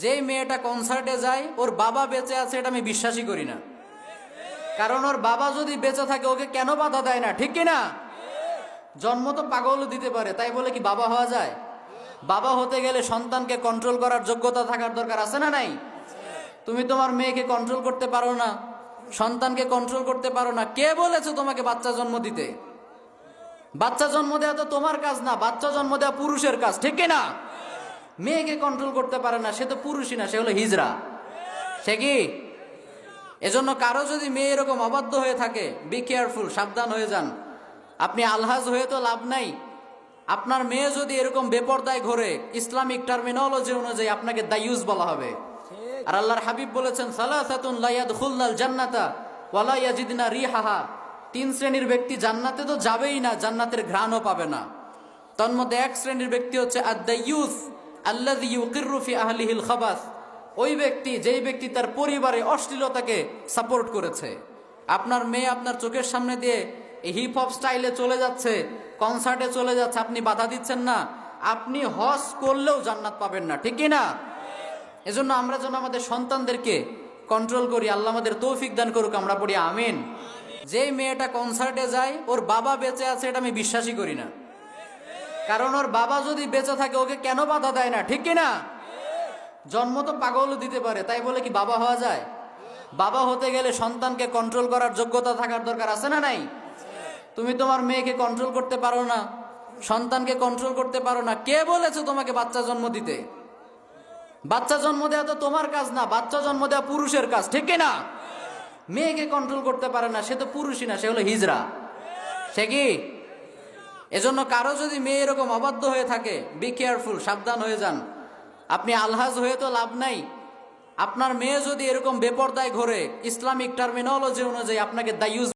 যেই মেয়েটা কনসার্টে যায় ওর বাবা বেঁচে আছে এটা আমি বিশ্বাসই করি না। কারণ ওর বাবা যদি বেঁচে থাকে ওকে কেন বাধা দেয় না, ঠিক কিনা? জন্ম তো পাগলও দিতে পারে, তাই বলে কি বাবা হওয়া যায়? বাবা হতে গেলে সন্তানকে কন্ট্রোল করার যোগ্যতা থাকার দরকার আছে না নাই? তুমি তোমার মেয়েকে কন্ট্রোল করতে পারো না, সন্তানকে কন্ট্রোল করতে পারো না, কে বলেছে তোমাকে বাচ্চা জন্ম দিতে? বাচ্চা জন্ম দেওয়া তো তোমার কাজ না, বাচ্চা জন্ম দেওয়া পুরুষের কাজ, ঠিক কিনা? মেয়েকে কন্ট্রোল করতে পারে না, সে তো পুরুষই না, সে হলো হিজড়া। সে কি? এজন্য কারো যদি মেয়ে এরকম অবাধ্য হয়ে থাকে, বি কেয়ারফুল, সাবধান হয়ে যান। আপনি আলহাজ হয়ে তো লাভ নাই। আপনার মেয়ে যদি এরকম বেপরদায় ঘোরে, ইসলামিক টার্মিনোলজি অনুযায়ী আপনাকে দায়ুস বলা হবে। আর আল্লাহর হাবিব বলেছেন, সালাসাতুন লা ইয়াদখুলনাল জান্নাতা ওয়ালা ইয়াজিদনা রিহাহা। তিন শ্রেণীর ব্যক্তি জান্নাতে তো যাবেই না, জান্নাতের ঘ্রাণও পাবে না। তন্মধ্যে এক শ্রেণীর ব্যক্তি হচ্ছে আদ-দায়ুস আল্লাযী ইউকিররু ফি আহলিহিল খাবাস। ওই ব্যক্তি, যেই ব্যক্তি তার পরিবারে অশ্লীলতাকে সাপোর্ট করেছে। আপনার মেয়ে আপনার চোখের সামনে দিয়ে হিপ হপ স্টাইলে চলে যাচ্ছে, কনসার্টে চলে যাচ্ছে, আপনি বাধা দিচ্ছেন না, আপনি হজ করলেও জান্নাত পাবেন না, ঠিক কি না? এজন্য আমরা যেন আমাদের সন্তানদেরকে কন্ট্রোল করি। আল্লাহ আমাদের তৌফিক দান করুক, আমরা পড়ি আমিন। যেই মেয়েটা কনসার্টে যায় ওর বাবা বেঁচে আছে এটা আমি বিশ্বাসই করি না। কারণ ওর বাবা যদি বেঁচে থাকে ওকে কেন বাধা দেয় না, ঠিক কিনা? জন্ম তো পাগলও দিতে পারে, তাই বলে কি বাবা হওয়া যায়? বাবা হতে গেলে সন্তানকে কন্ট্রোল করার যোগ্যতা থাকার দরকার আছে না নাই? তুমি তোমার মেয়েকে কন্ট্রোল করতে পারো না, সন্তানকে কন্ট্রোল করতে পারো না, কে বলেছে তোমাকে বাচ্চা জন্ম দিতে? বাচ্চা জন্ম দেওয়া তো তোমার কাজ না, বাচ্চা জন্ম দেওয়া পুরুষের কাজ, ঠিক কিনা? মেয়েকে কন্ট্রোল করতে পারে না, সে তো পুরুষই না, সে হলো হিজড়া। সে কি? এজন্য কারো যদি মেয়ে এরকম অবাধ্য হয়ে থাকে, বি কেয়ারফুল, সাবধান হয়ে যান। আপনি আলহাজ হয়ে তো লাভ নাই। আপনার মেয়ে যদি এরকম বেপরদায় ঘোরে, ইসলামিক টার্মিনোলজি অনুযায়ী আপনাকে দায়ুস